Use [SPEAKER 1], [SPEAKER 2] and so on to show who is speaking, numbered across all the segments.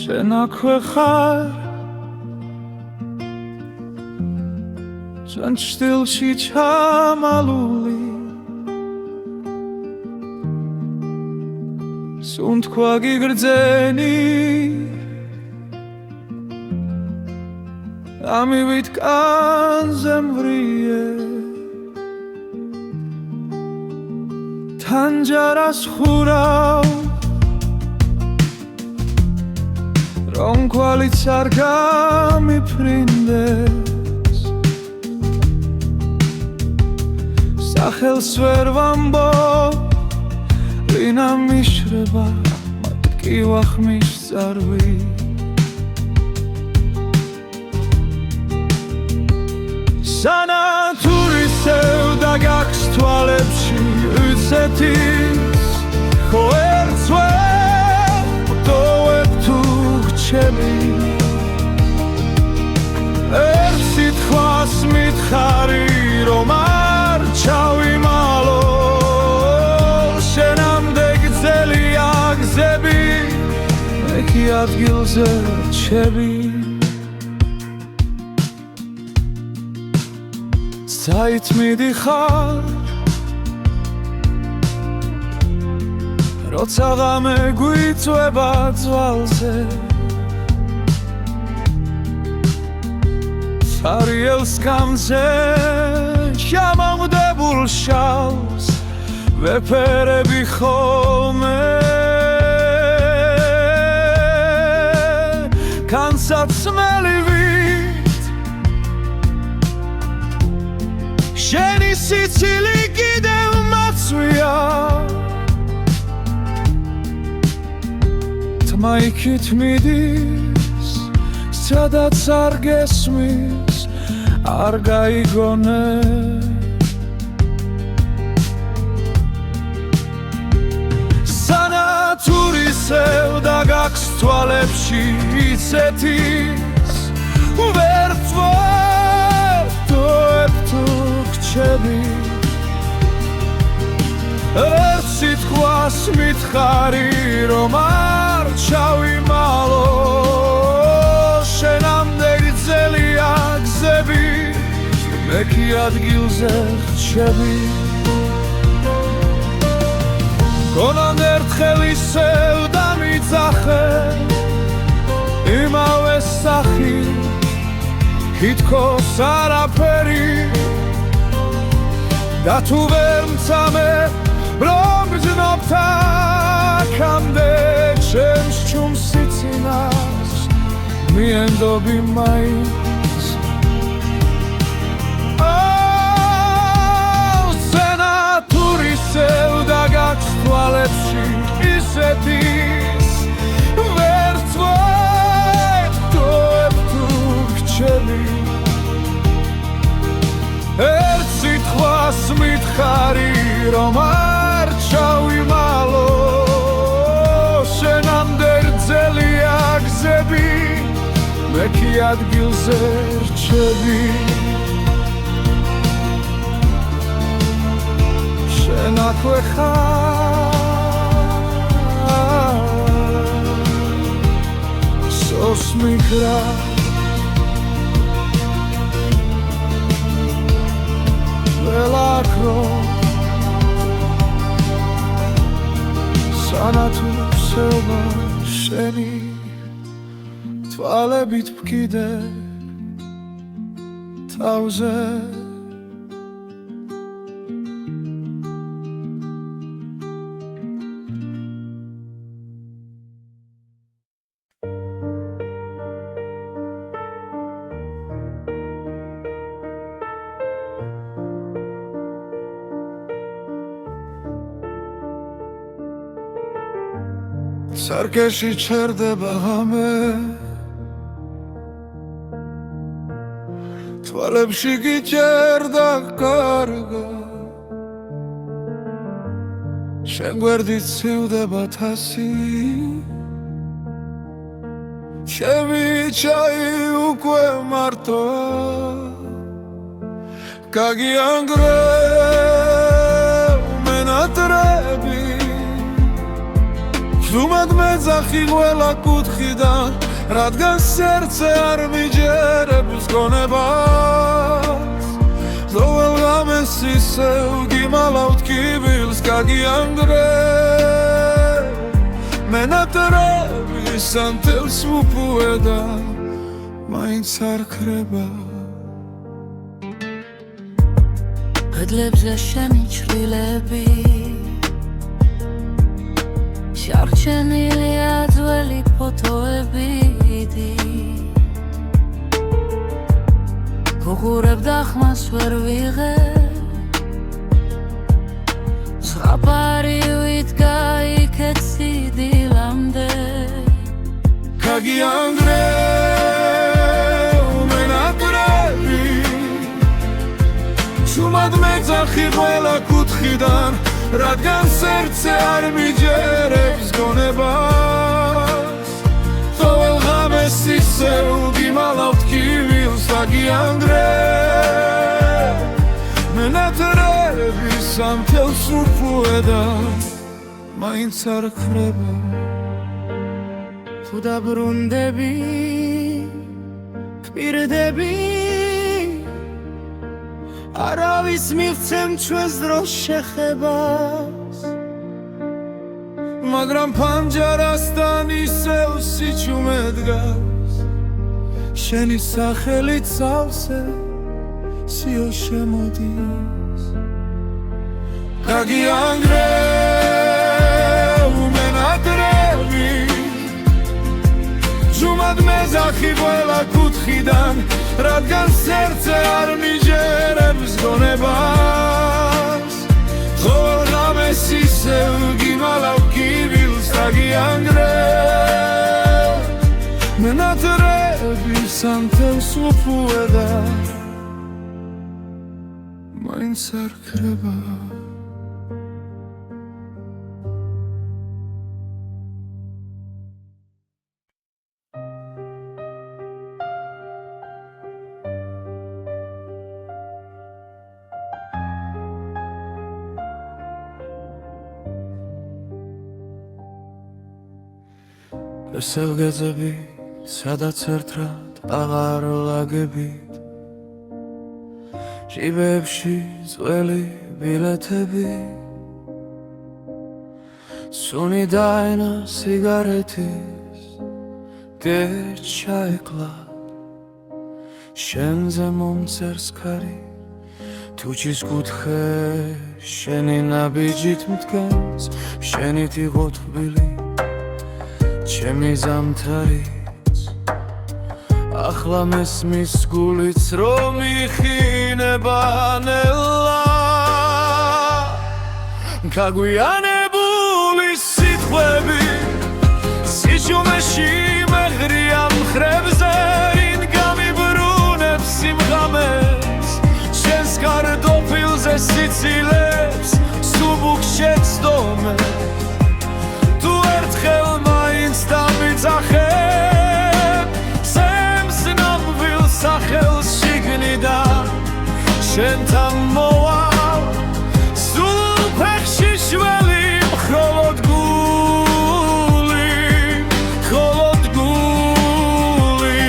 [SPEAKER 1] შენ აქვე ხარ ჩვენ ჩრდილში ჩამალული სუნთქვა გიგრძენი ამივით კანზე მვრიე თანჯარას ხურავ რომ კვალიც არ გამიფრინდეს სახელს ვერ ვამბობ ვინა მიშრება მათ კი ვახმის წარვი სანათურისევ და გაქვს თვალებში უცეთის ხო ერთს ვერ ვტოვებ თუ რჩები ერთ სიტყვას მითხარი რომ არ ჩავიმალო შენამდე გრძელია გზები მე კი ადგილზე რჩები საით მიდიხარ როცა ღამე გვიწვება ძვალზე სარიელს გამზე ჩამოვდებულ შალს ვეფერები ხოლმე განსაცმელივით შენი სიცილი კიდევ მაცვია თმა იქით მიდის სადაც არ გესმის არ გაიგონე სანათურისევ და გაქვს თვალებში იცეთის ვერ ვტოვებ თუ რჩები ერთ სიტყვას მითხარი რომ არ ჩავიმალო შენამდე გრძელია გზები მე კი ადგილზე რჩები გონან ერთხელ ისევ დამიძახე იმავე სახით თითქოს არაფერი და თუ ვერ მცამე რომ გზნობთ აქამდე ჩემს ჩუმს სიცინას მიენდობი მაინც სენათურისევ და გაქვს თვალებში ისეთის ვერ ვტოვებ თუ რჩები ერთ სიტყვას მითხარი რომ არ ჩავიმალო შენამდე გრძელია გზები მე კი ადგილზე რჩები შენ აქვე ხარ სოს მიგრა ველაქრო სანათურისევა შენი თვალებით ვკიდე თავზე სარკეში ჩერდება ღამე თვალებში გიჭერდა კარგა შენ გვერდით ცივდება თასი ჩემი ჩაი უკვე მარტოა გაგიანგრევ მენატრები ზუმად მეძახი ყველა კუთხიდან, რადგან სერცე არ მიჯერებს გონებას. ლოველღამეს ისევ გიმალავთ კიბილს გაგიანგრე, მენატრები სანთელს მუფუედა მაინც არ ქრება.
[SPEAKER 2] კედლებზე შენი ჩრდილები, შარჩენილია ძველი ფოტოები. ვუყურებ და ხმას ვერ ვიღებ, ზღაპარივით გაიქეთ სიდილამდე.
[SPEAKER 1] გაგიანგრე მენატრები, შუმად მეძახი ყველა კუთხიდან, რადგან სერცე არ მიჯერებს გონებას. ყოველ ღამეს ისევ გიმალავთ კიბილს გაგიანგრე, მენატრები სანთელს ურფუედა მაინც არ ქრება.
[SPEAKER 2] თუ დაბრუნდები, გვპირდები, არავის მივცემ ჩვენს დროს შეხებას.
[SPEAKER 1] მაგრამ ფანჯარასთან ისევ სიჩუმე დგას, შენი სახელით სავსე სიო შემოდის. გაგიანგრე მენატრები, ზუმად მეძახი ყველა კუთხიდან, რადგან სერცე არ მიჯერებს გონებას. ყოველ ღამეს ისევ გიმალავ კიბილს გაგიანგრე, მენატრები სანთელს უფუედა მაინც არ ქრება. სევგეძები სადაც ერთად აღარ ლაგებით, ჟიბებში ძველი ბილეთები, სუნი დაენა სიგარეთის გერჩ ჩაეკლა, შენზე მომწერს ქარი თუჩის კუთხე, შენი ნაბიჯით მდგას, შენით იყო თბილი ჩემი ზამთარიც. ახლა მესმის გულიც რომ იხინება ნელა, გაგვიანებული სიტყვები სიჩუმეში მეღრია მხრებზე, ვინ გამიბრუნებს სიმღამეს, შენს კარტოფილზე სიცილებს სუბუქ შეცდომებს. თუ ერთხელ მაინც დამიძახებ, სემს ნამვილ სახელს შიგნიდან, შენთან მოვალ სულ ფეხში შველი, მხოლოდ გული, მხოლოდ გული.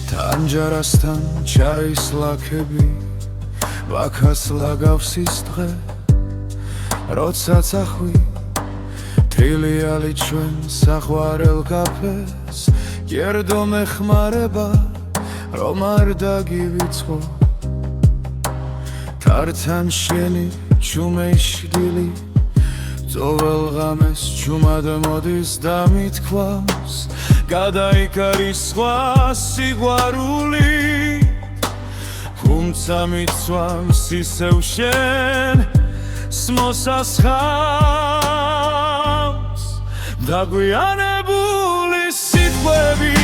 [SPEAKER 1] თანჯარასთან ჩაის ლაქები ვაქას ლაგავს ის დღე, როცა წახვი თრილიალი ჩვენ საყვარელ კაფეს. გერდო მეხმარება რომ არ დაგივიწყო, თართან შენი ჩუმეშდილი, ძოվել ღამეს ჩუმად მოდის და მithქვავს, გადაიკარის სხვა სიყვარული. თუმცა მიცვამს ისევ შენ მოსასხამს, დაგვიანებული სიტყვები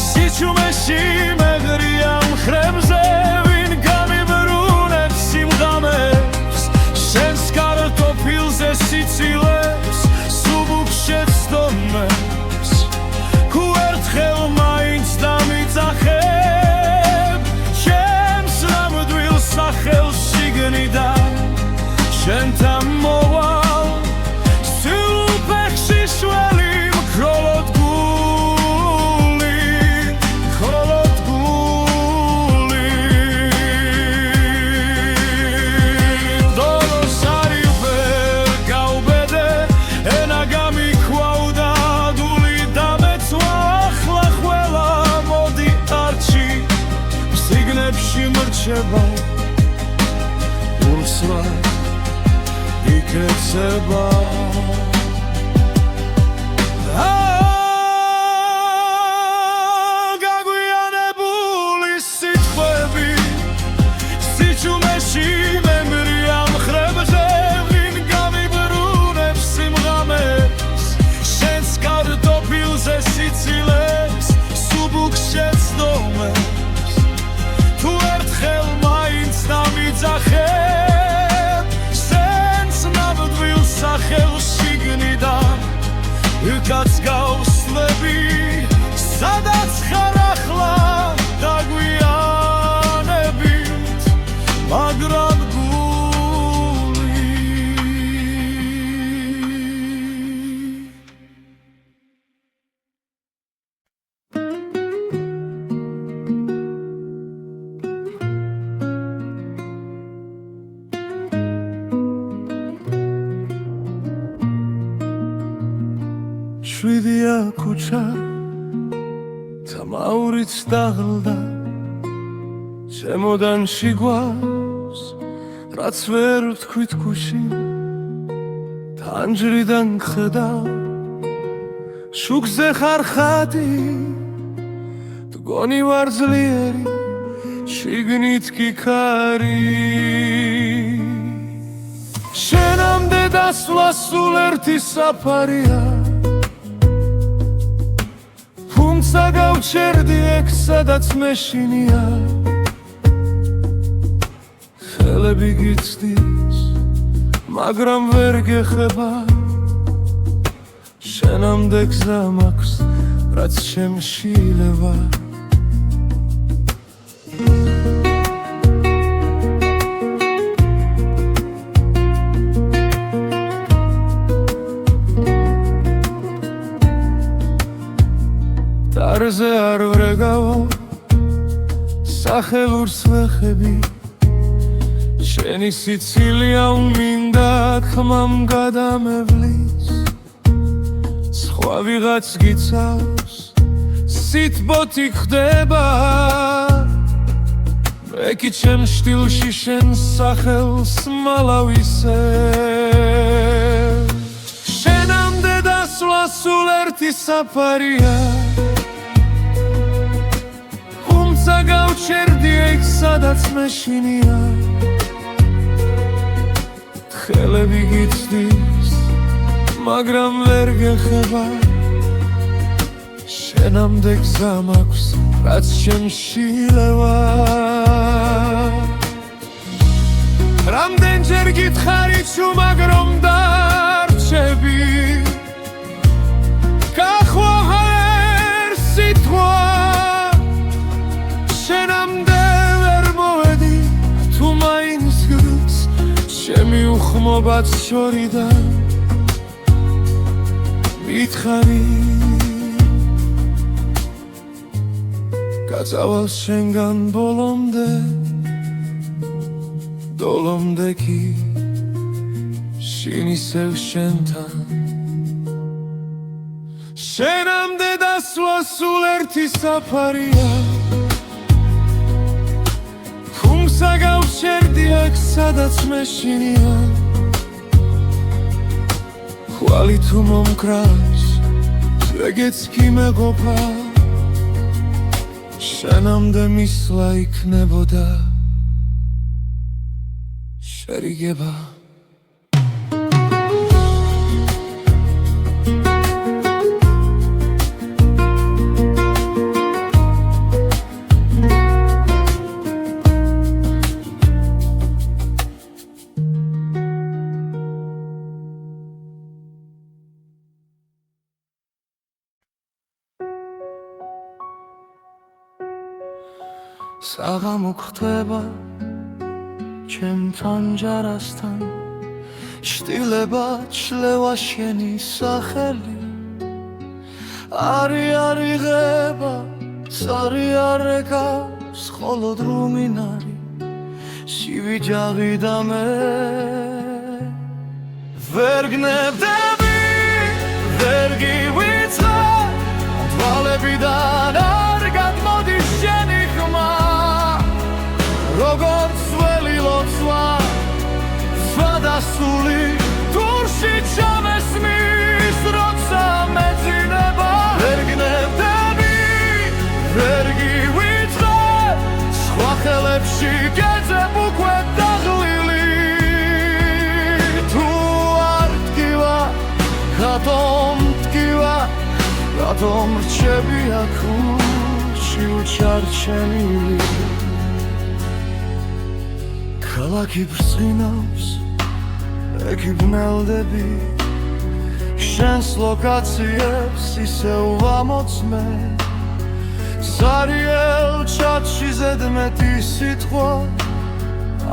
[SPEAKER 1] სიჩუმეში მეღრია მხრებზე, ვინ გამიბრუნებს სიმღამებს, შენს კარტოფილზე სიცილებს სუბუქ შეცდომებს. თუ ერთხელ მაინც დამიძახებ, სახელს შიგნიდან, რჩება ურსლად იქეცება გაგვიანებული სიტყვები სიჩუმეში მემრია მხრებზე ვინ გამიბრუნებს სიმღამეს შენს კარტოფილზე სიცილეს სუბუქს შეცდომებს თუ ერთხელ მაინც დამიძახებ სენს ნამდვილ სახელს შიგნიდან უკაც გავსვლები სადაც ხარ ახლა დაგვიანებით მაგრამ შვიდია ქუჩა თამაურიც დაღლდა შემოდანში გვავს რაც ვერ ვთქვით ქუში თანჯრიდან ხედავ შუქზე ხარ ხატი მგონი ვარ ძლიერი შიგნით კი ქარი შენამდე დასვლა სულ ერთი საფარია თუმცა გავჩერდი ეგ სადაც მეშინია ხელები გიცდის მაგრამ ვერ გეხება შენამდე გზა მაქვს რაც შემშილება დარზე არ ვრეგავო სახელურს ვეხები შენი სიცილია უმინდა ხმამ გადამევლის სხვა ვიღაც გიცავს სიტბოთი ხდება მე კი ჩემ შტილში შენ სახელს მალავისებ შენამდე დასვლა სულ ერთი საფარია გავჩერდი ეგ სადაც მეშინია ხელები გიცდის მაგრამ ვერ გეხება შენამდე გზა მაქვს რაც შემშილება რამდენჯერ გითხარი თუ მაგრამ დარჩები გახვა ჰერ სიტყვა შენამდე ვერ მოვედი თუ მაინც გრს ჩემი უხმობაც შორიდან მითხარი გაწავალ შენგან ბოლომდე დოლომდე კი შინ ისევ შენთან შენამდე დასვლა სულ ერთი საფარია თუმცა გავჩერდი აქ სადაც მეშინია ხვალი თუ მომკრავს ეგეც კი მეყოფა შენამდე მისვლა იქნებოდა შერიგება საღამო ხვდება ჩემთან ჯარასთან შტილება ჩლევა შენი სახელი არი არიღება სარი არეკავს ხოლო დრუმინარი სივიჯაღი და მე ვერ გნებდები ვერ გივიწყა თვალებიდან არ გადმოდის შენი ხმა შიგეძებ უკვე დაღლილი თუ არ დგივა რატომ დგივა რატომ რჩები აქ ურჩი უჩარჩენილი ქალაქი ბრწყინავს ეკი ბნელდები შენს ლოკაციებს ისევ ვამოწმე ზარიელ ჩათში ზედმეტი სიტყვა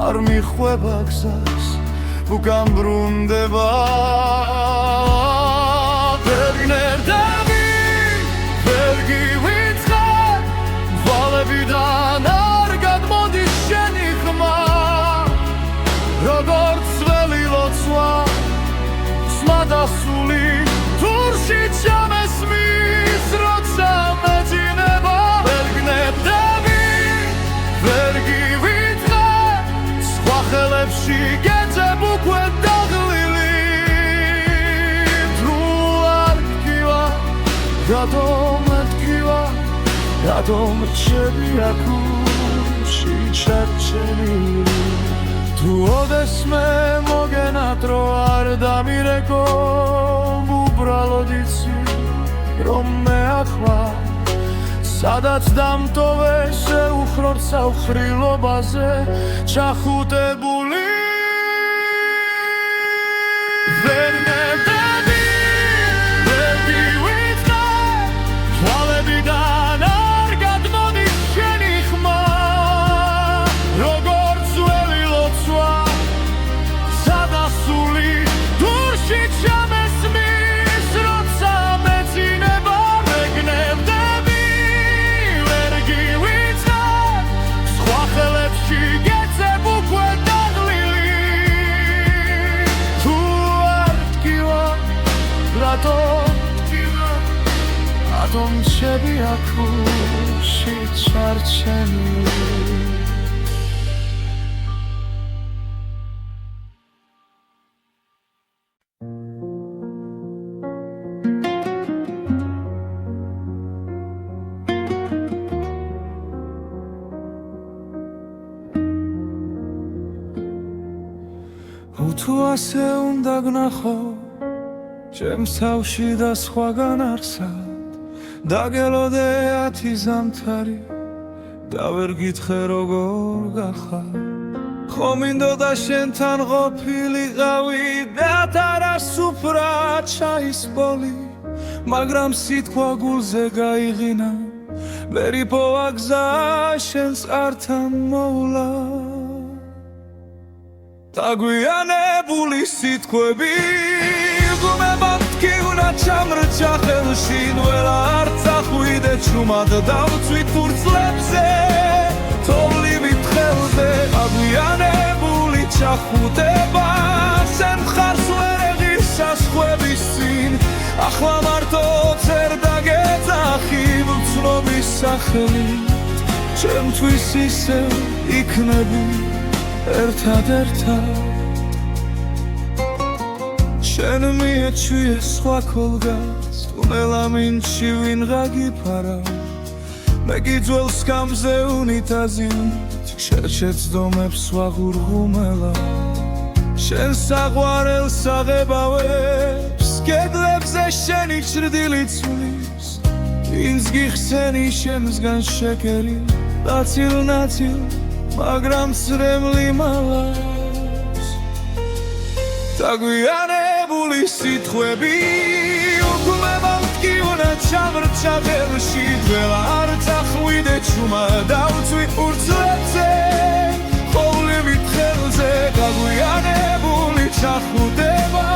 [SPEAKER 1] არ მიხვება გზას უკან ბრუნდება ვერ გნერდები ვერ გივიწყარ ვალებიდან არ გადმოდის შენი ხმა როგორც ძველი ლოცვა სმადასული თურში ჩამესმის როცა მეძინება ვერ გნებდები ვერ გივიწყარ სხვა ხელებში გეძებ უკვე დაღლილი თუ არ დგივა რატომ დგივა რატომ რჩები აქ ურჩი ჩარჩენილი თუ ოდესმე მოგენატრო არ დამირეკო უბრალოდ იცი რომ მე ახლა სადაც დამტოვე შეუხრორ საუხრილობაზე ჩახუტებული ვერ ნებდები ვერ გივიწყარ თვალებიდან არ გადმოდის შენი ხმა როგორც ძველი ლოცვა სადასული თურში ჩამესმის როცა მეძინება ვერ გნებდები ვერ გივიწყარ სხვა ხელებში გეძებ უკვე დაღლილი თუ არ დგივა რატომ დგივა რატომ რჩები აქ ურჩი ჩარჩენილი თუ ასე უნდა გნახო ჩემს თავში და სხვაგან არსად დაგელოდე 10 ზამთარი და ვერ გითხრე როგორ გახარ ხომ მინდოდა შენთან ყოფილიყავი და თარასუფრა ჩაის ბოლი მაგრამ სიტყვა გულზე გაიღინა ვერ იპოვა გზა შენს ართან მოვლა დაგვიანებული სიტყვები გუმება მткиუნა ჩამრჩა ხელში ნველა არ წახვიდე ჩუმად დავწვით ფურცლებზე თოვლივით ხელზე დაგვიანებული ჩახუტება შენ მხარს ვერ ეღირს საზღვრების წინ ახლა მარტო წერ დაგეძახი ვცნობის სახელით ჩემთვის ისევ იქნები ერთად შენ მიეჩვიე სხვა ქოლგას თუნელა მინჩი ვინღა გიფარა მე გიძველ სკამზე უნიტაზით შეჩეცდომებს ვაღურღუმელა შენ საყვარელს აღებავებს კედლებზე შენი ჩრდილი ცვლის ვინც გიხსენი შემსგან შეკერი ნაცილ მაგრამ წრემლი მალავს დაგვიანებული სიტყვები უკუნება მткиუნა ჩამრჩა ხელში ძველა არ წახვიდე ჩუმა დავწვი ფურცლებზე ხოვლივით ხელზე დაგვიანებული ჩახუტება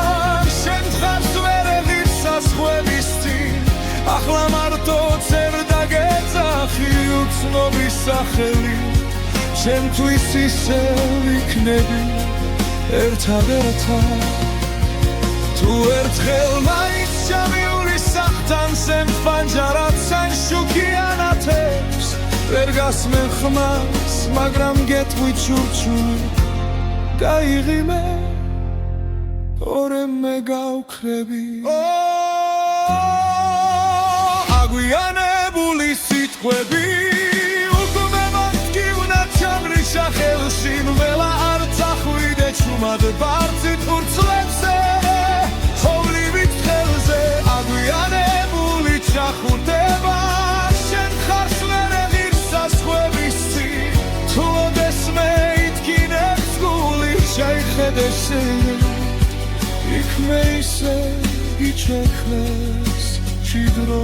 [SPEAKER 1] შენ მხარს ვერ ეღირს საზღვრების წინ ახლა მარტო წერ დაგეძახი უცნობის სახელით ჩემთვის ისევ იქნები ერთად თუ ერთხელ მაინც ჩამიული სახთან სემ ფანჯარად სან შუქიანათებს ვერ გასმენ ხმას მაგრამ გეტყვი ჩურჩული გაიღიმე ორე მე გავქრები აგვიანებული სიტყვები ჩამრიშა ჭუმად ბარცით ხურცლებზე ხოვლივით ხელზე აგვიანებული ჩახურდება შენ ხარს ვერ ეღირსას ხვების წინ თუ ოდესმე ითქინებს გული შეიხედე იქ მე ისე იჩექნეს ჭიდრო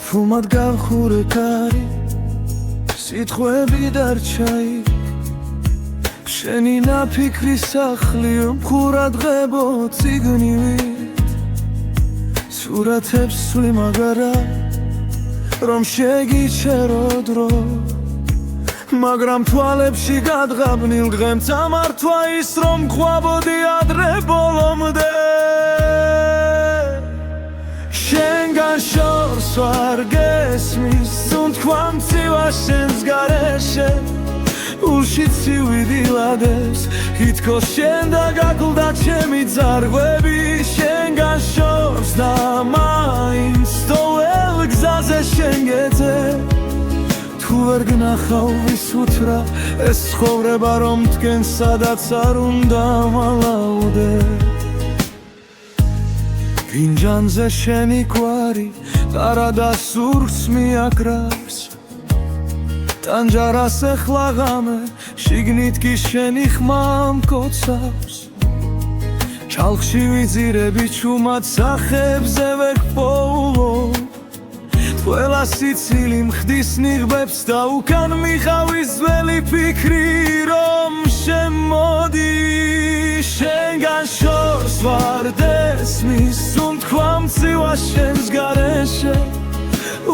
[SPEAKER 1] Fumad gavxure kari sitxuebi darchai Sheni napikri sakhli mxuradghebo tsignivit Suratebs suli magara rom shegichero dro Magram tvalepshi gadgabnil dgem tsamartva is rom khvabodi adre bolomde შენგან შორს ვარ გესმის სუნთქვამ ცივა შენს გარეშე ულში ცივი დილადეს ითქოს შენ და გაკლდა ჩემი ძარღვები შენგან შორს და მაინც თოელ გზაზე შენ გეძე თუ ვერ გნახავ ვისუთრა ეს ცხოვრება რომ დგენ სადაც არ უნდა მალავდე Finjanze sheni kwari Tarada surx miakrars Tanjaras ekhlagame Shignit ki sheni khmam kotsavs Chalkhshi vidzirebi chumat sakhebze vekpoulo Tvela sitsili mkhdis nighbebs Da ukan mikhavis veli fikri rom shemodi შენგან შორს ვარ დესმის სუნთქვამ ცივა შენს გარეშე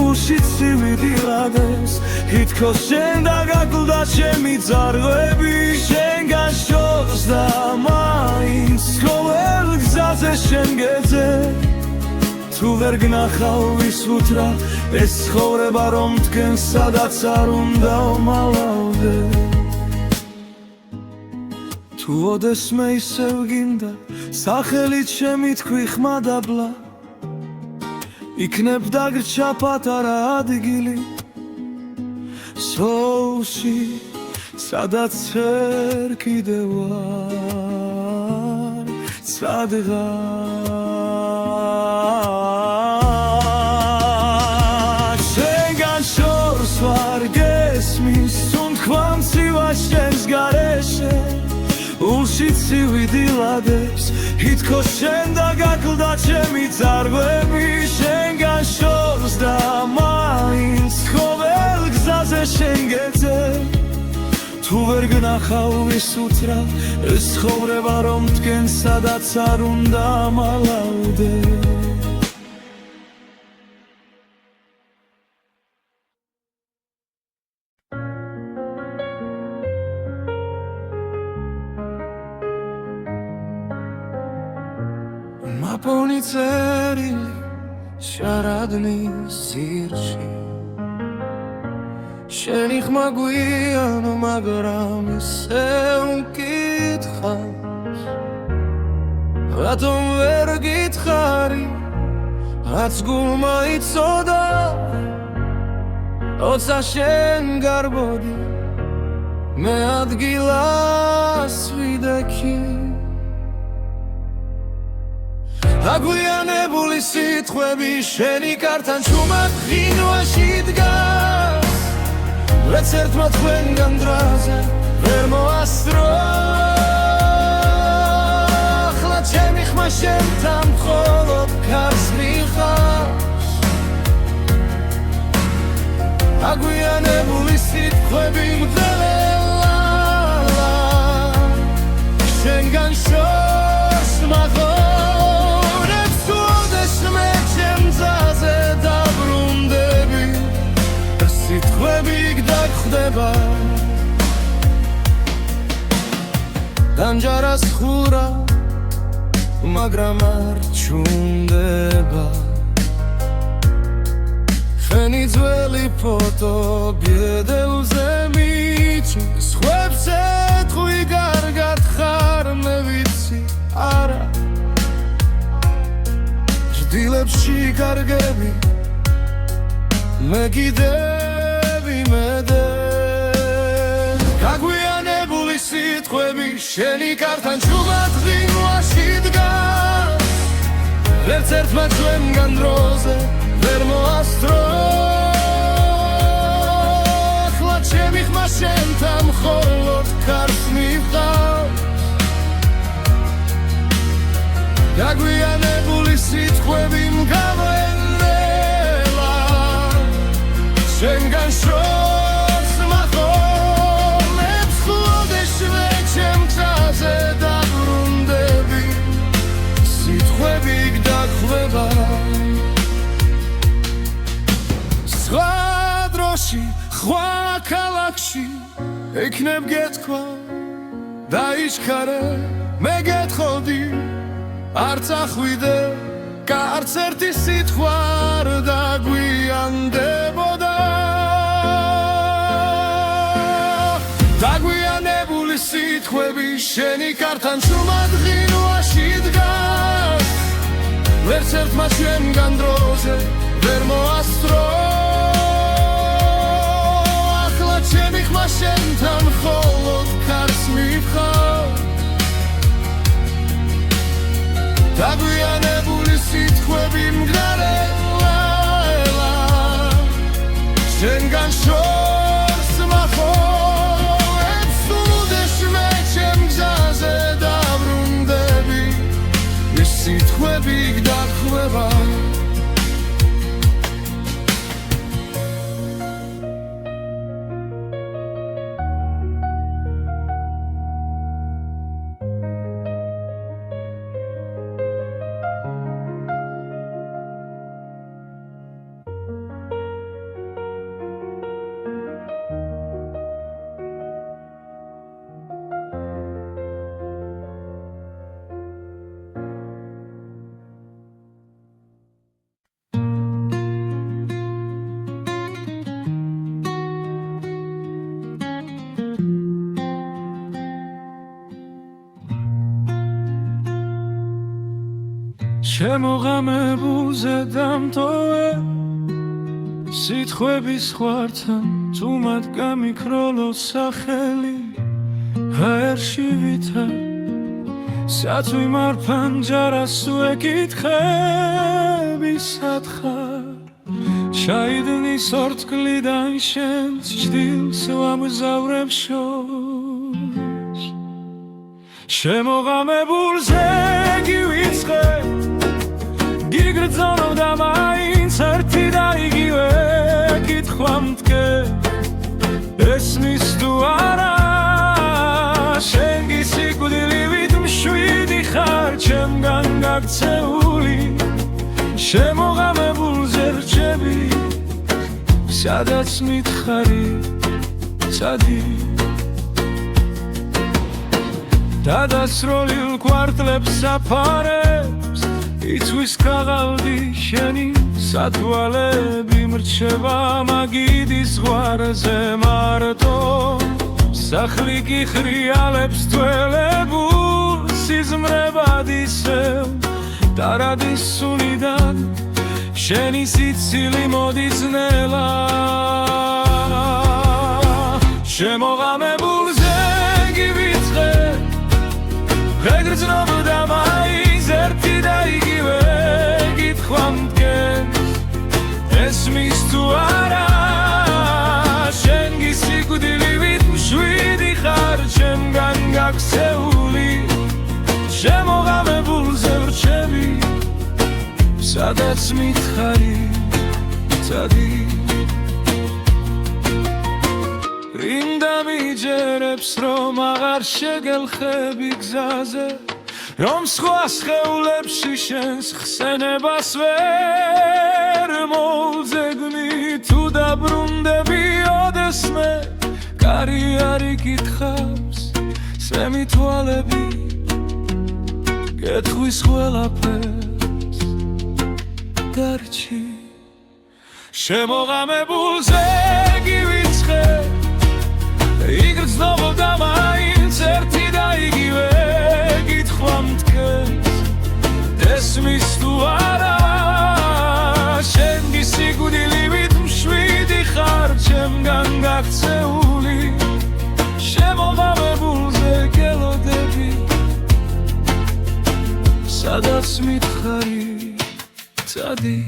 [SPEAKER 1] ულში ცივი დილადეს ითქოს შენ და გაკლდა ჩემი ძარღვები შენგან შორს და მაინც ყოველ გზაზე შენ გეძე თუ ვერ გნახავ ვისუთრა ეს ცხოვრება რომ დგენ სადაც არ უნდა მალავდე თუ ოდესმე ისევ გინდა სახელით შემითქვი ხმადაბლა იქნებ დაგრჩა პატარა ადგილი სოუსი სადაც ვერ კიდევ ვარ სადღაც შენგან შორს ვარ გესმის სუნთქვამ ცივა შენს გარეშე ულში ცივი დილადებს ითქოს შენ და გაკლდა ჩემი ძარღვები შენგან შორს და მაინც ყოველ გზაზე შენ გეძე თუ ვერ გნახავ ვისუთრა ეს ცხოვრება რომ დგენ სადაც არ უნდა მალავდე Maponi წერილი შარადნის ძირში შენი ხმა გვიანო მაგრამ ისე მკითხავს რატომ ვერ გითხარი რაც გულმა იცოდა როცა შენ გარბოდი მე ადგილას ვიდექი აგვიანებული სიტყვები შენი კართან ჩუმად ღინვაში დგას რაც ერთმა თქვენგან დრაზე ვერ მოასწრო ახლა ჩემი ხმა შენთან მხოლოდ ქარს მიხავს აგვიანებული სიტყვები მგდელელა შენგან შორს მაღლა ხდება თანჯარას ხურა მაგრამ არ ჩუნდება ხენი ძველი ფოტო ბედელზე მიჩნს ხვებს ეთხვი კარგად ხარ მე ვიცი არა დილებში კარგები მე კიდევ იმედებ გაგვიანებული სიტყვები შენი კართან ჩუმად ღინვაში დგას ვერც ერთმა ჩვენგან დროზე ვერ მოასწრო ახლა ჩემი ხმა შენთან მხოლოდ კარს მივყავს გაგვიანებული სიტყვები მგავენელა შენგან შორს მახოლებს ხლოდეშვე ჩემ გზაზე დაბრუნდები სიტყვები გდახვდება სხვა დროში ხვა ქალაქში ექნებ გეთქვა დაიჩქარე მე გეთხოვდი არ წახვიდე კარც ერთი სიტყვა არ დაგვიანდებოდა დაგვიანებული სიტყვები შენი კართან ჩუმად ღინვაში დგას ვერც ერთმა ჩვენგან დროზე ვერ მოასწრო ახლა ჩემი ხმა შენთან მხოლოდ კარს მივყავს დაგვიანებული სიტყვები მგრარელა შენგან შორს მახოლებს უდეშვე ჩემ გზაზე დაბრუნდები ეს სიტყვები გდახვდება შემოღამებულზე დამტოვე სიტყვების ხვართან წუმად გამიქროლო სახელი ჰაერში ვითარ საწვი მარფან ჯარას უეკითხები სათხარ ჩაიდნის ორთქლიდან შენს ჭდილს ვამგზავრებ შორს შემოღამებულზე გივიწყე გიგრძნობდა მაინც ერთი და იგივე კითხვა მდგე ესმის თუ არა შენ გისიკვდილივით მშვიდი ხარ ჩემგან გაქცეული შემოღამებულზე რჩები სადაც მითხარი ცადი დადასროლილ კვარტლებს საფარებს იცვის ქაღალდი შენი სათვალები მრჩება მაგიდის ზღვარზე მარტო სახლი კი ხრიალებს თველებულ სიზმრებად ისევ დარადის სუნიდან შენი სიცილი მოდის ნელა შემოღამებულზე გივიწყე ეგრძნობდა მაინც ერთი და იგივე კითხვა მდგენს ესმის თუ არა შენ გისიკვდილივით მშვიდი ხარ ჩემგან გაქცეული შემოღამებულზე რჩები სადაც მითხარი ცადი რინდა მიჯერებს რომ აღარ შეგელხები გზაზე რომ სხვა სხეულებში შენს ხსენებას ვერ მოვძებნი თუ დაბრუნდები ოდესმე კარი არ იკითხავს წემი თვალები გეტყვის ყველაფერს დარჩი შემოღამებულზე გივიცხე იგრძნობოდა მაინც ერთი და იგივე კითხვა მткეს დესმის თუ არა შენგი სიკვდილივით მშვიდი ხარ ჩემგან გაქცეული შემოღამებულზე გელოდები სადაც მითხარი წადი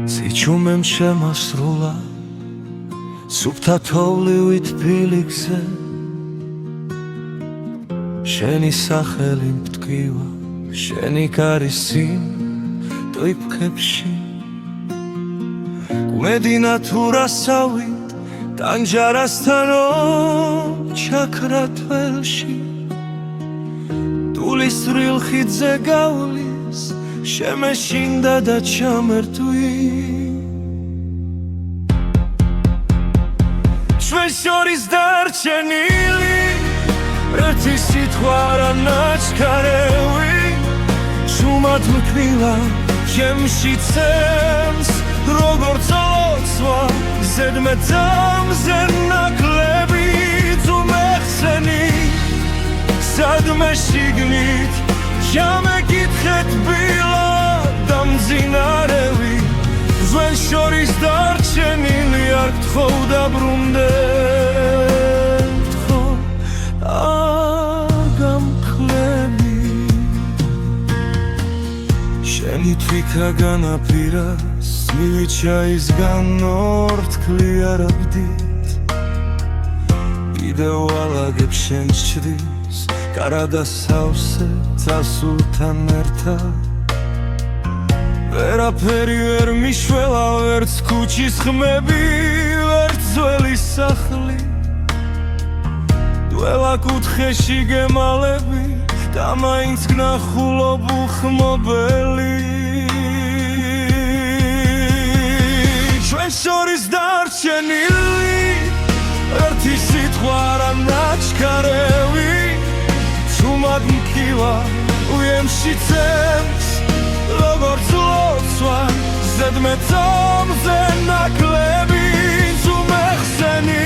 [SPEAKER 1] სიჩუმემ შემასრულა სუფთა თოვლივით ფილიქზე შენი სახელი მტკივა შენი კარისი ტვიფქებში გუმედინა თუ რასავით ტანჯარასთანო ჩაქრა თველში ტულის რილხიძე გავლის შემეშინდა და ჩამერთვი ჩვენ შორის დარჩენილი ერთი სიტყვა რა ნაჩქარევი შუმად მკვილა ჩემში ცემს როგორც ოცვა ზედმეტამზე ნაკლები თუ მეხსენი სადმე შიგნით ჩამეკითხეთ ბილად და მძინარევი ჩვენ შორის დარჩენილი არ გთხოვ დაბრუნდე გთხოვ არ გამკლები შენი თვითა განაპირას მივიჩაისგან ორთქლი არ აბდით კიდევ ალაგებ შენს ჩრდილს კარადა სავსე წასულთან ერთად ვერაფერი ვერ მიშველა ვერც ქუჩის ხმები ვერც ძველი სახლი დველა კუთხეში გემალები და მაინც გნახულობ უხმობელი ჩვენ შორის დარჩენილი ერთი სიტყვა რა ნაჩქარევი სუმად მკივა უემში ცემს როგორც ლოცვა ზედმეტამზე ნაკლები თუ მეხსენი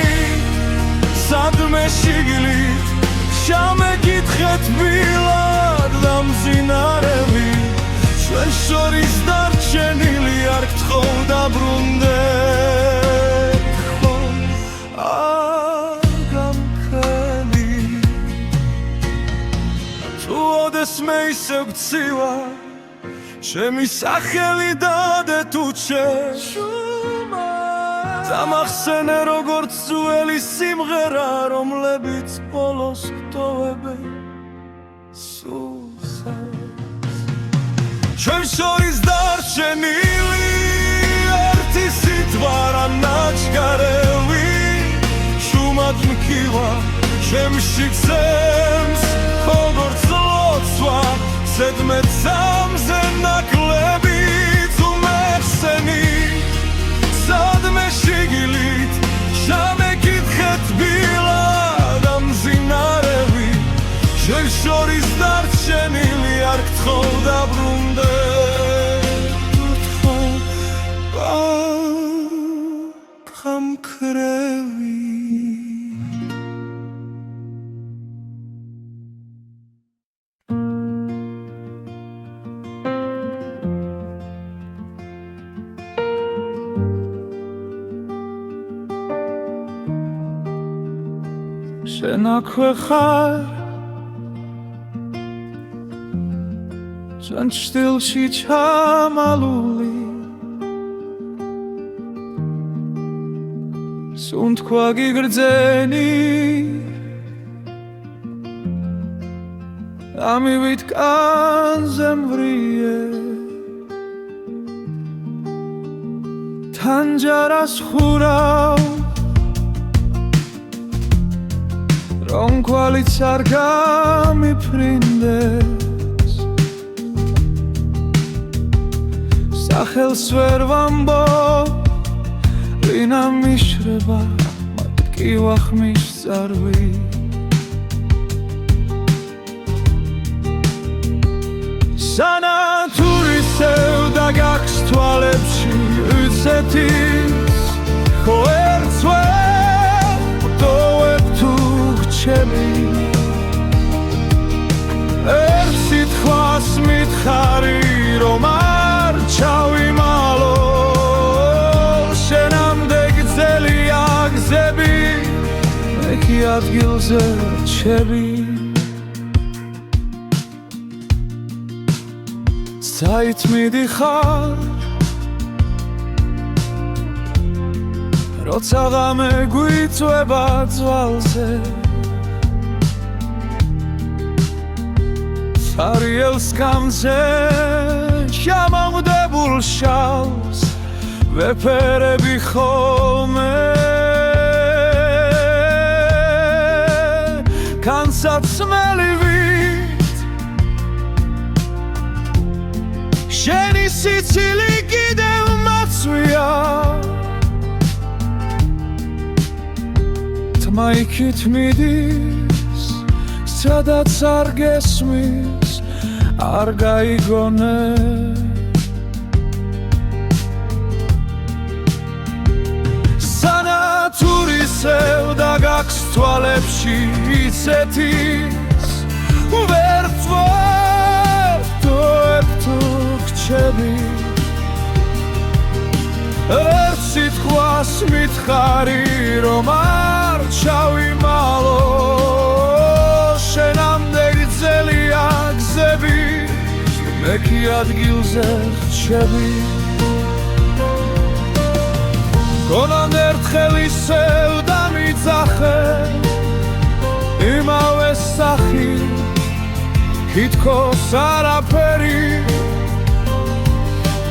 [SPEAKER 1] სადმე შიგნით ჩამეკითხეთ ბილად და მძინარევი ჩვენ შორის დარჩენილი არ გთხოვ დაბრუნდე მე ისე გცივა ჩემი სახელი დადე თუ შენ დამახსენე როგორც ძველი სიმღერა რომლებიც ბოლოს გტოვებენ სულსაც ჩვენ შორის დარჩენილი ერთი სიტყვა რა ნაჩქარევი შუმად მკივა ჩემში გზემს როგორც ლოცვა ზედმეტამზე ნაკლები თუ მეხსენი სადმე შიგნით ჩამეკითხეთ ბილად და მძინარევი ჩვენ შორის დარჩენილი არ გთხოვ დაბრუნდე გამქრევი შენ აქვე ხარ ჩვენ ჩრდილში ჩამალული სუნთქვა გიგრძენი ამივით კანზე მვრიე თანჯარას ხურავ რომ კვალიც არ გამიფრინდეს სახელს ვერ ვამბო ვინა მიშრება მათ კი ვახმის წარვი სანათურისევ და გაქვს თვალებში უცეთის ხო ერთს ვერ ვტოვებ თუ გრჩები ერთ სიტყვას მითხარი რომ არ ჩავიმალო შენამდე გრძელია გზები მე კი ადგილზე რჩები საით მიდიხარ როცა ღამე გვიწვება ძვალზე სარიელ სკამზე შემამდებულ შალს ვეფერები ხოლმე განსაცმელივით შენი სიცილი კიდევ მაცვია თმა იქით მიდის სადაც არ გესმის არ გაიგონე სანათურისევ და გაქვს თვალებში იცეთის ვერ ვტოვებ თუ გრჩები ერთ სიტყვას მითხარი რომ არ ჩავიმალო შენამდე გრძელია გზები მე კი ადგილზე რჩები გონან ერთხელ ისევ დამიძახე იმავე სახი თითქოს არაფერი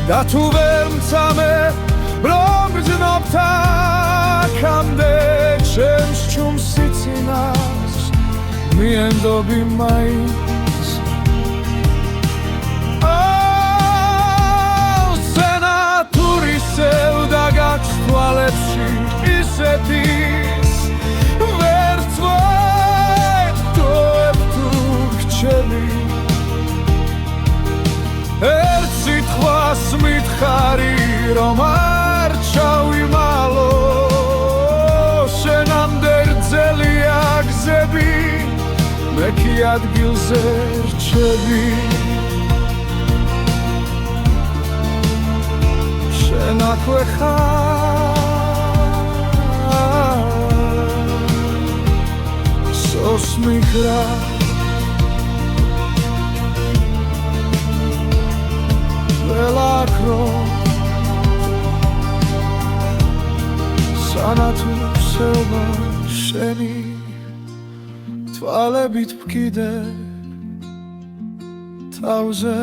[SPEAKER 1] და თუ ვერ მცამე რომ გძნობთ აქამდე ჩემს ჩუმს სიცინას მიენდობი მაინც სენათურისევ და გაქვს თვალებში ისეთის ვერ ვტოვებ თუ გრჩები ერთ სიტყვას მითხარი რომ არ ჩავიმალო შენამდე გრძელია გზები მე კი ადგილზე რჩები შენ აქვე ხარ სოს მიგრა ველაქრო სანათურისევა შენი თვალებით ვკიდე თავზე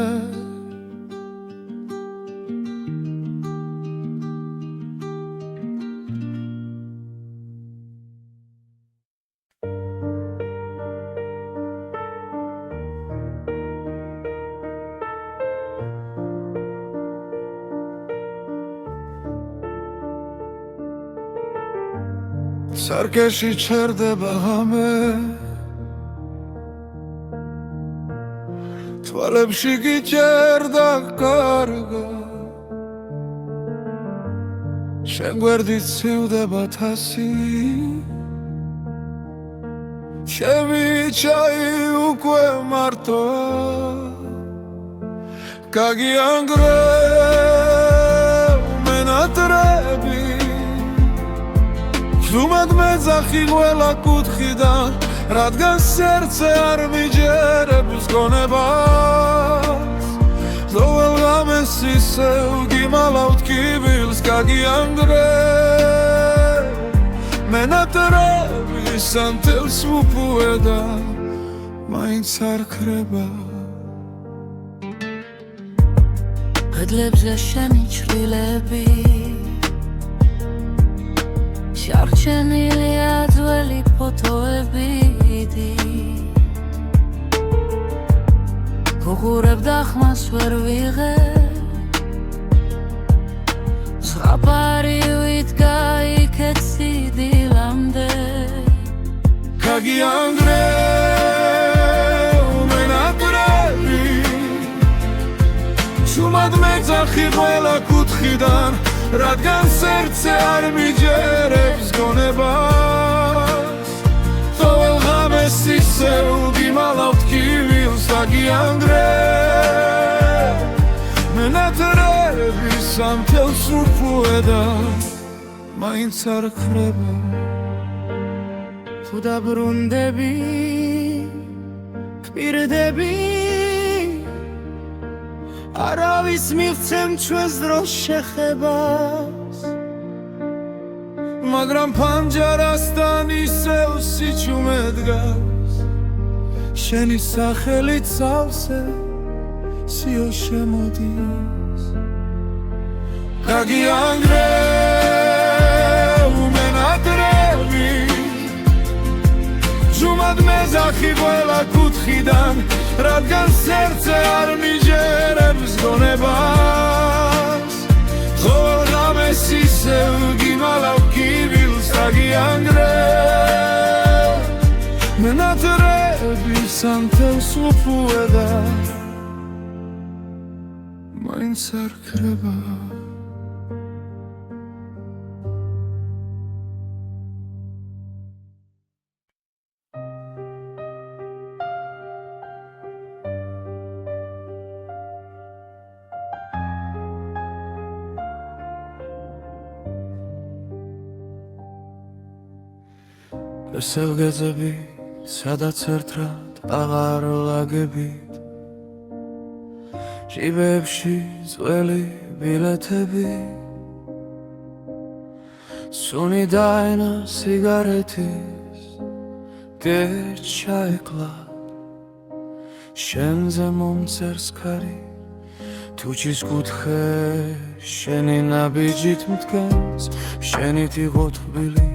[SPEAKER 1] სარკეში ჩერდება ღამე თვალებში გიჭერდა კარგა შენ გვერდით ცივდება თასი ჩემი ჩაი უკვე მარტოა გაგიანგრევ მენატრები ზუმად მეძახი ყველა კუთხიდან რადგან სერце არ მიჯერებს გონებას ზოვალ ღამეს ისევ გიმალავთ კიბილს გაგიანგრევ მენატრები სანთელს ვუპუე და მაინც არ ქრება
[SPEAKER 2] კედლებზე შენი ჩრდილები შარჩენილია ძველი ფოტოები გუღურებ და ხმას ვერ ვიღებ ზღაპარივით გაიქეთ სიდილამდე
[SPEAKER 1] გაგიანგრევ მენატრები ჩუმად მეძახი ყველა კუთხიდან რადგან სერცე არ მიჯერებს გონებას ყოველ ღამეს ისევ გიმალავთ კივილს გაგიანგრევ მენატრები სამთელს უფუედა მაინც არ ქრება
[SPEAKER 2] თუ დაბრუნდები გპირდები არავის მივცემ ჩვენს დროს შეხებას
[SPEAKER 1] მაგრამ ფანჯარასთან ისევ სიჩუმე დგას შენი სახელით სავსე სიო შემოდის გაგიანგრევ მენატრები ჯუმად მეძახი ყველა კუთხიდან რადგან სერცე არ მიჯერებს გონებას ყოველ ღამეს ისევ გიმალავ კივილს გაგიანგრევ მენატრები სამთელს უფუედა მაინც არ ქრება სელგეძები სადაც ერთად აღარ ლაგებით ჟიბებში ძველი ბილეთები სუნი დაენა სიგარეთის გეჩაეკლა შენზე მომწერს ქარი თუჩის კუთხე შენი ნაბიჯით მდგენს შენით იყო თბილი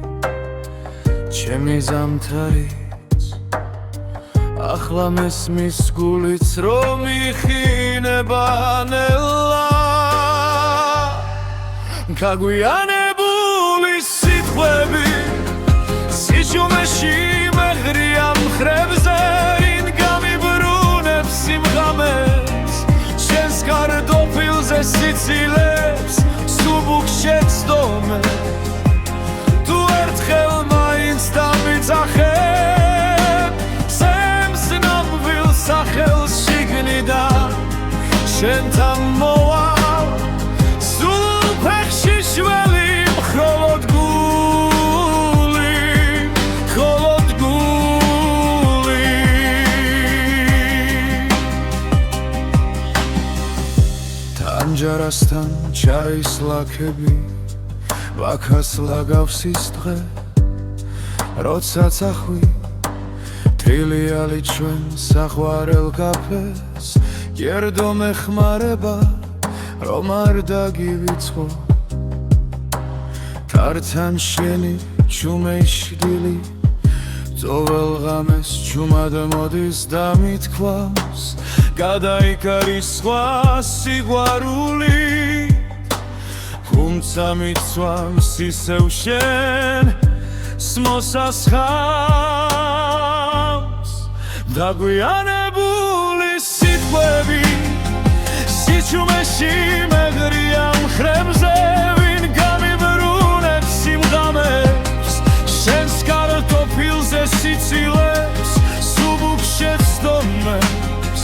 [SPEAKER 1] ჩემი ზამთარიც ახლა მესმის გულიც რომ იხინება ნელა გაგვიანებული სიტყვები სიჩუმეში მეღრია მხრებზე ვინ გამიბრუნებს სიმღამეს შენს კარტოფილზე სიცილებს სუბუქ შეცდომებს თუ ერთხელ მაინც დამიძახებ სემს ნამვილ სახელს შიგნიდან შენთან მოვალ სულ ფეხში შველი მხოლოდ გული თანჯარასთან ჩაის ლაქები ვაქას ლაგავს ის დღე როცა წახვი თრილიალი ჩვენ საყვარელ კაფეს გერდო მეხმარება რომ არ დაგივიწყო თართან შენი ჩუმეშდილი ძოվել ღამეს ჩუმად მოდის და მithქვავს გადაიკარის სხვა სიყვარული თუმცა მიცვამს ისევ შენ მოსასხამს დაგვიანებული სიტყვები სიჩუმეში მეღრია მხრებზე ვინ გამიბრუნებს სიმღამებს შენს კარტოფილზე სიცილებს სუბუქ შეცდომებს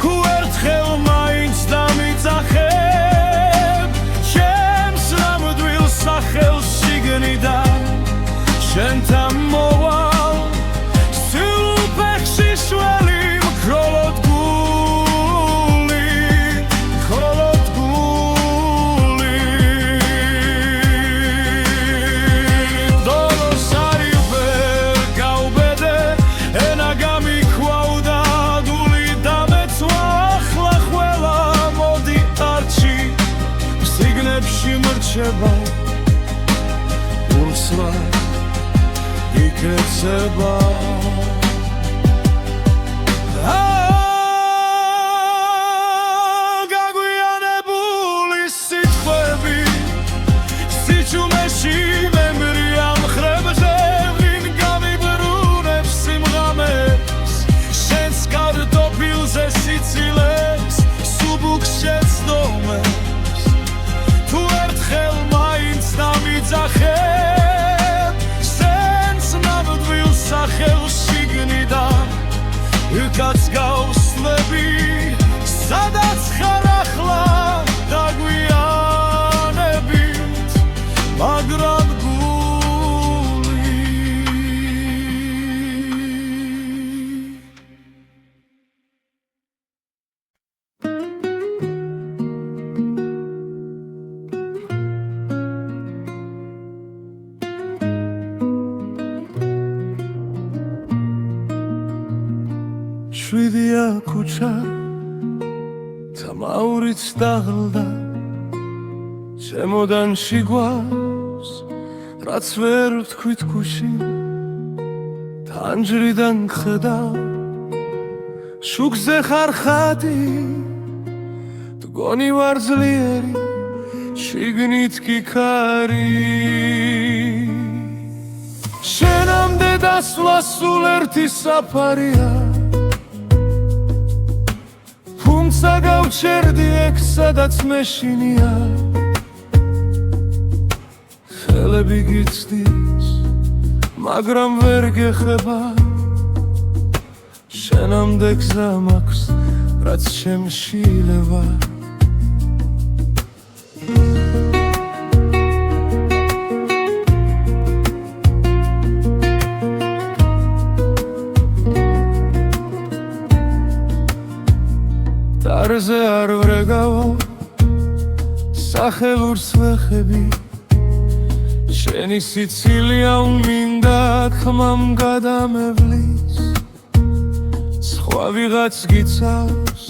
[SPEAKER 1] თუ ერთხელ მაინც დამიძახებ ჩემს ნამდვილ სახელს შიგნიდან შენთან მოვალ სულ ფეხში შველი მხოლოდ გული ჭირდება ურსლა იქეცება გაგვიანებული სიტყვები სიჩუმეში მემრია მხრებზე ვინ გამიბრუნებს სიმღამეს შენს კარტოფილზე სიცილეს სუბუქს შეცდომებს თუ ერთხელ მაინც დამიძახებ სენს ნამდვილ სახელს შიგნიდან ვიქაც გავსვლები სადაც ხარ ახლა დაგვიანებით მაგრამ შვიდია ქუჩა თამაურიც დაღლდა შემოდანში გვავს რაც ვერ ვთქვით ქუში თანჯრიდან ხედავ შუქზე ხარ ხატი მგონი ვარ ძლიერი შიგნით კი ქარი შენამდე დასვლა სულ ერთი საფარია თუმცა გავჩერდი ეგ სადაც მეშინია ხელები გიცდის მაგრამ ვერ გეხება შენამდე გზა მაქვს რაც შემშილება დარზე არ ვრეგავო სახელურს ვეხები შენი სიცილია უმინდა ხმამ გადამევლის სხვა ვიღაც გიცავს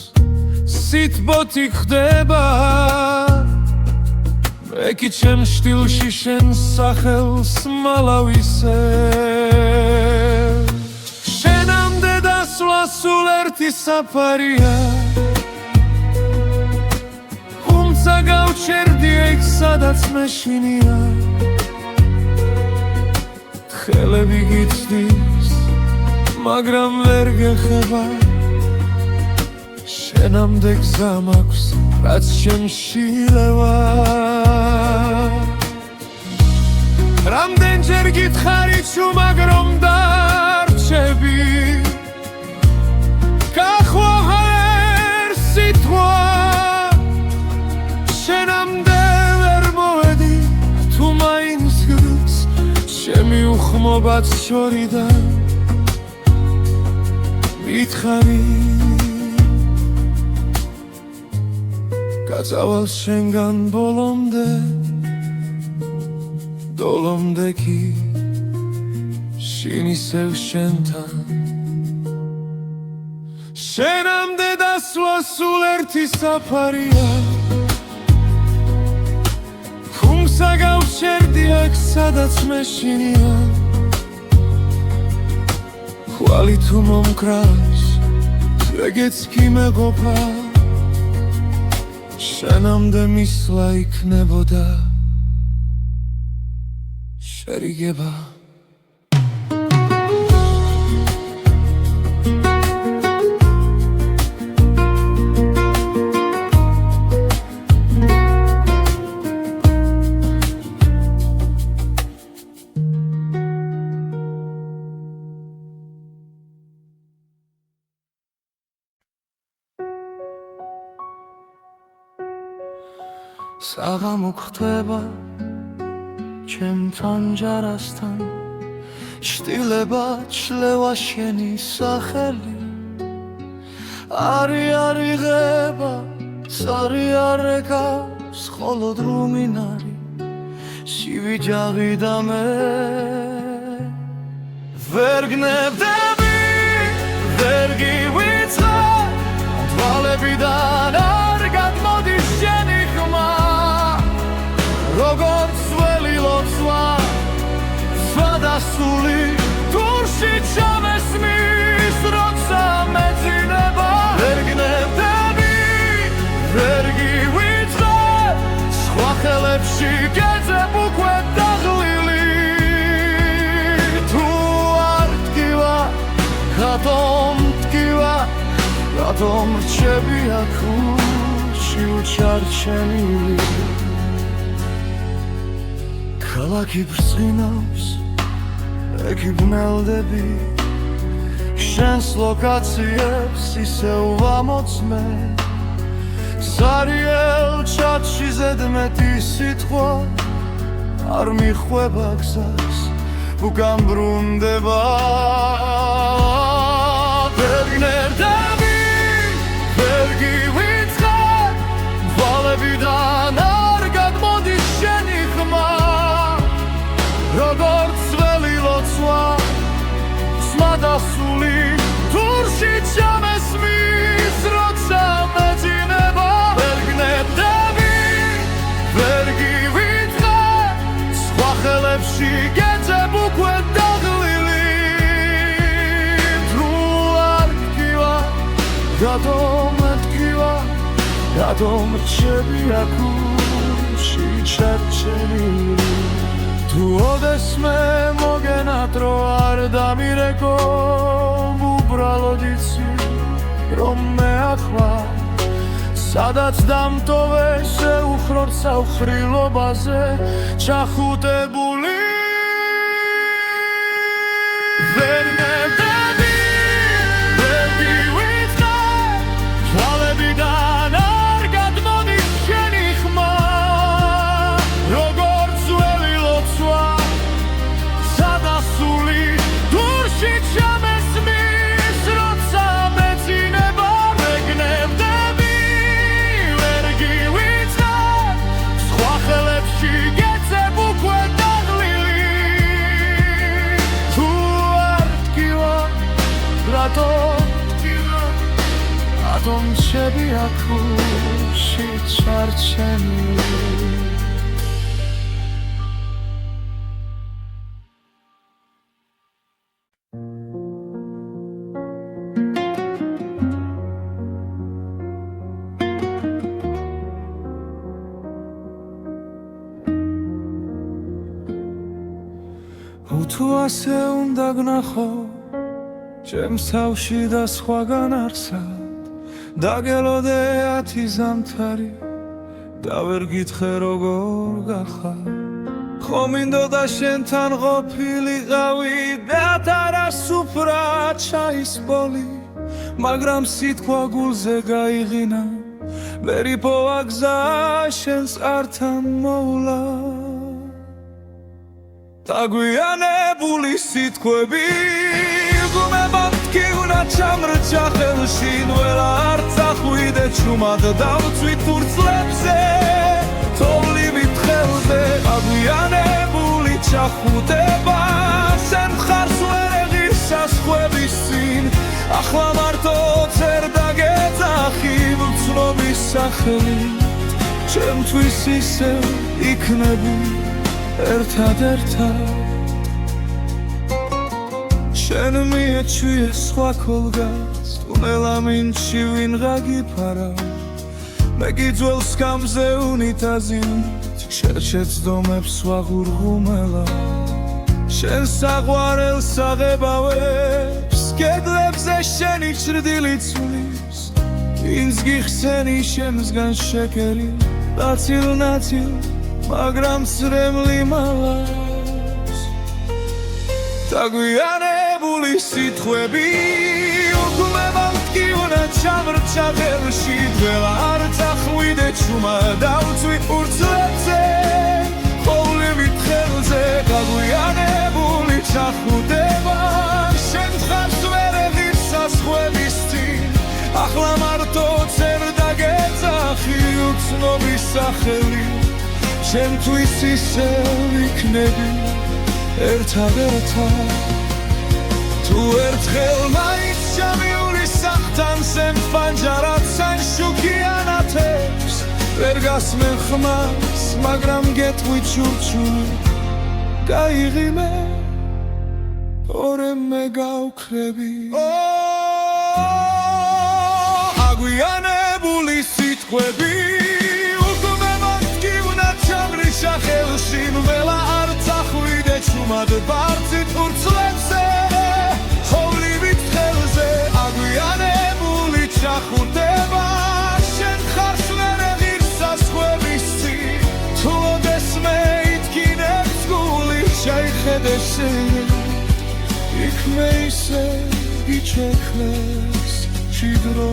[SPEAKER 1] სიტბოთი ხდება მე კი ჩემ შტილში შენს სახელს მალავისე შენამდე დასვლა სულ ერთი საფარია გავჩერდი ეგ სადაც მეშინია ხელები გიცდის მაგრამ ვერ გეხება შენამდე გზა მაქვს რაც შემშილება რამდენჯერ გითხარი ჩუმად რომ დარჩები გახვალ ერთ სიტყვა შენამდე ვერ მოვედი თუ მაინც გრს ჩემი უხმობაც შორიდან მითხარი გაწავალ შენგან ბოლომდე კი შინ ისევ შენთან შენამდე დასვლა სულ ერთი საფარია თუმცა გავჩერდი აქ სადაც მეშინია ხვალი თუ მომკრავს ეგეც კი მეყოფა შენამდე მისვლა იქნებოდა შერიგება საღამო ხდება ჩემთან ჯარასთან შტილება ჩლევა შენი სახელი არი არიღება სარი არეკავს მხოლოდ რუმინარი სივიჯაღი და მე ვერ გნებდები ვერ გივიწყებ თვალებიდან არ გადმოდის შენი ხმა როგორ როგორც ველი ლოცვა სხვადასული დურში ჩამესმის როცა მეძინება ვერ გნებდები ვერ გივიწყე სხვა ხელებში გეძებ უკვე დაღლილი თუ არ ტკივა რატომ ტკივა რატომ რჩები აქ ურჩი უჩარჩენილი ქალაქი ბრწყინავს ეკი ბნელდები შენს ლოკაციებს ისევ ვამოწმე ზარიელ ჩათში ზედმეტი სიტყვა არ მიხვება გზას που გამბრუნდება ვერ გნებდები ვერ გივიწყე ვალებიდან არ გადმოდის შენი ხმა როგორც ველი ლოცვა სხვადასული დურში ჩამესმის როცა მეძინება ვერ გნებდები ვერ გივიწყე სხვა ხელებში გეძებ უკვე დაღლილი თუ არ ტკივა რატომ ტკივა რატომ რჩები აქ ურჩი ჩარჩენილი თუ ოდესმე მოგენატრო არ დამირეკო უბრალოდ იცი რომ მე ახლა სადაც დამტოვე შეუხროდ საუხრილობაზე ჩახუტებული ვერ გნებდები ვერ გივიწყე თვალებიდან არ გადმოდის შენი ხმა როგორც ველი ლოცვა სადასული დურში ჩამესმის როცა მეძინება ვერ გნებდები ვერ გივიწყე სხვა ხელებში გეძებ უკვე დაღლილი თუ არ ტკივა რატომ ტკივა რატომ რჩები აქ ურჩი ჩარჩენილი თუ ასე უნდა გნახო ჩემს თავში და სხვაგან არსად დაგელოდე 10 ზამთარი და ვერ გითხრე როგორ გახარ ხო მინდოდა შენთან ყოფილიყავი და თარასუფრა ჩაისპოლი მაგრამ სიტყვა გულზე გაიღინა ვერ იპოვა გზა შენს ართან მოვლა დაგვიანებული სიტყვები გუმებად კი უნდა ჩამრჩა ხელში ნველა არ წახვიდე ჩუმად დავწვით ურწლებზე თოვლივით ხელზე დაგვიანებული ჩახუტება შენ მხარს ვერ ეღირს საზღვრების წინ ახლა მარტო წერ დაგეძახი ვცნობის სახელით ჩემთვის ისევ იქნები ერთად შენ მიეჩვიე სხვა ქოლგას ტუნელა მინჩი ვინღა გიფარა მე გიძველს გამზე უნიტაზით შეჩეცდომებს ვაღურღუმელა შენ საყვარელს აღებავებს კედლებზე შენი ჩრდილი ცვლის ვინც გიხსენი შემსგან შეკერი ნაწილ-ნაწილ მაგრამ წრემლი მალავს დაგვიანებული სიტყვები უგუმებად კი უნდა ჩამრჩა ხელში დველა არ წახვიდე ჩუმა დავწვით ურწლებზე ხოვლივით ხელზე დაგვიანებული ჩახუტება შენ მხარს ვერ ეღირს საზღვრების წინ ახლა მარტო წერ დაგეძახი უცნობის სახელით ჩემთვის ისევ იქნები ერთად თუ ერთხელ მაინც ჩამიulis სახთან სემ ფანჯარად სან შუქიანათებს ვერ გასმენ ხმას, მაგრამ გეტყვით ჩურჩული გაიღიმე ორემე გავქრები აგვიანებული სიტყვები უკვე მათგივნა ჩამრიშა ხელში ნველა არ წახვიდე ჩუმად ბարձით ურცლებზე ხოვლივით ხელზე აგვიანებული ჩახურდება შენ ხარს ვერ ღირსას ხვევისი თუ ოდესმე ითქინებს გული შეიხედეს იქ მე ისე იჩექლეს ჭიდრო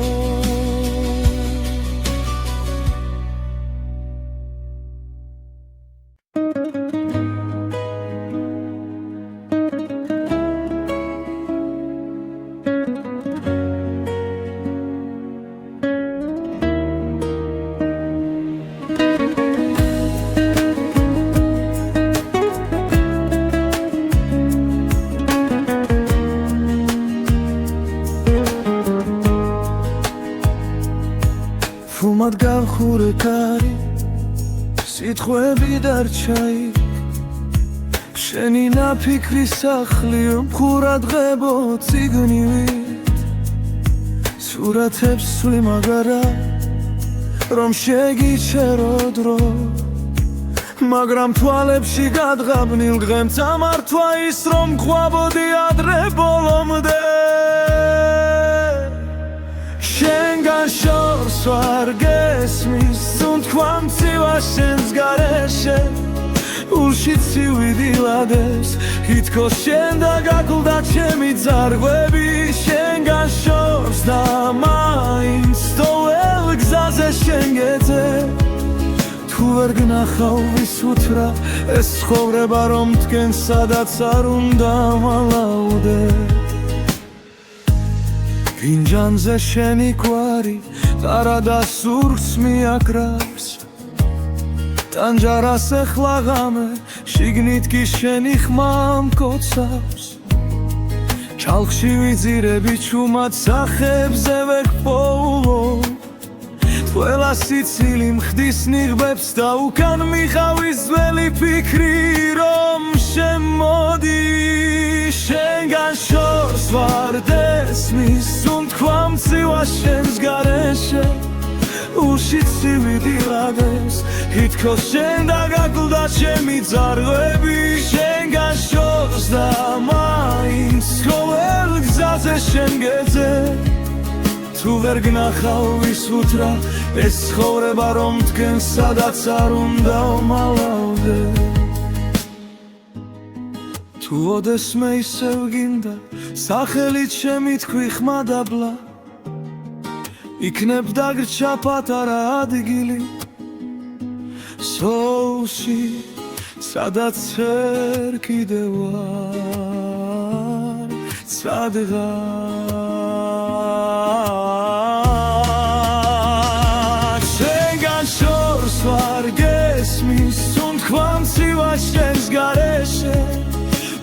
[SPEAKER 1] Fumad gavkhure kari Sitkhwebi darcha ik Sheni napikri sakhli Mkhurad ghebo tsignivit Suratebs suli magara Rom shegiche rodro Magram tvalebshi gadgabnil Ghem tamar twa-is rom khwabodi adre bolomde შენგან შორს ვარ გესმის თუნთქვამ ცივა შენს გარეშე ულში ცივი დილადეს ითქოს შენ და გაკლდა ჩემი ძარღვები შენგან შორს და მაინც თოელ გზაზე შენ გეძე თუ ვერ გნახავ ვის უთრა ეს ცხოვრება რომ დგენ სადაც არ უნდა მალავდე ფინჯანზე შენი გვარი ტარადა სურს მიაკრავს ტანჯარას ეხლა ღამე შიგნით კი შენი ხმა მკოცავს ჩალხში ვიძირები ჩუმად სახებზე ვერ გპოულობ ყველა სიცილი მხდის ნიღბებს და უკან მიხავის ძველი ფიქრი რომ შემოდი შენგან შორს ვარ დესმის თუნთქვამ ცივა შენს გარეშე ულში ცივი დილადეს ითქოს შენ და გაკლდა ჩემი ძარღვები შენგან შორს და მაინც ყოველ გზაზე შენ გეძე თუ ვერ გნახავ ვის უთრა ეს ცხოვრება რომ დგენ სადაც არ უნდა მალავდე თუ ოდესმე ისევ გინდა სახელით შემითქვი ხმა დაბლა იქნებ დაგრჩა პატარა ადგილი სოუსი სადაც ვერ კიდევ ვარ სადღა შენგან შორს ვარ გესმის თუნთქვამ ცივა შენს გარეშე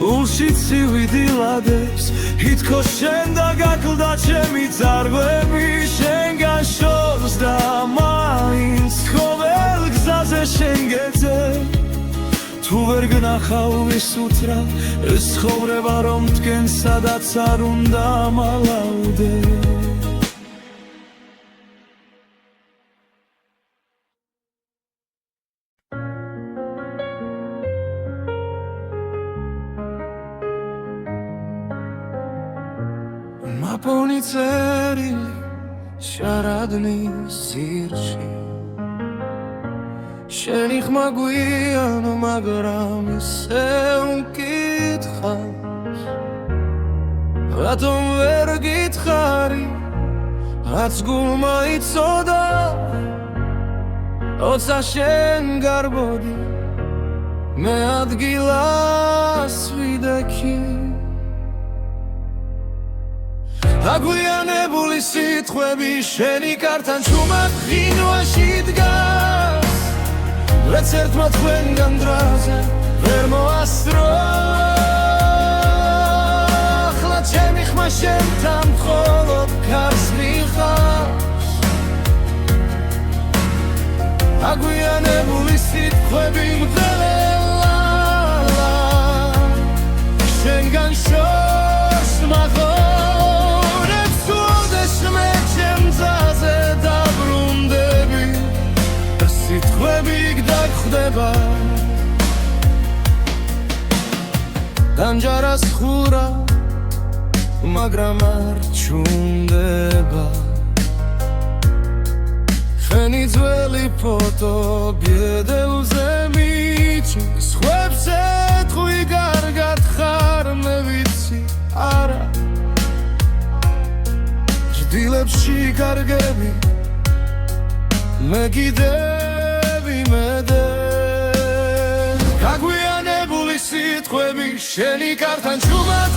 [SPEAKER 1] ულში ცივი დილადეს ითქოს შენ და გაკლდა ჩემი ძარღვები შენგან შორს და მაინც ყოველ გზაზე შენ გეძე თუ ვერ გნახავ ვის უთრა ეს ცხოვრება რომ დგენ სადაც არ უნდა მალავდე მაპონი წერილი შარადნის ძირში შენი ხმა გვიანო მაგრამ ისე მკითხავს რატომ ვერ გითხარი რაც გულმა იცოდა როცა შენ გარბოდი მე ადგილას ვიდექი აგვიანებული სიტყვები შენი კართან ჩუმად ღინვაში დგას რაც ერთმა თქვენგან დრაზე ვერ მოასწრო ახლა ჩემი ხმა შენთან მხოლოდ ქარს მიხავს გაგვიანებული სიტყვები მღელა შენგან შორს მაღორებს უოდეს მე ჩემძაზე დაბრუნდები და სიტყვები გდაგხვდება დამჯარას ხურა მაგრამ არ ჩუნდება შენი ძველი ფოტო ბედელზე მიჩის ხვებს ეთხვი კარგად ხარ მე ვიცი არა ჯდილებში კარგები მე კიდევ იმედებ გაგვიანებული სიტყვები შენი კართან ჩუმად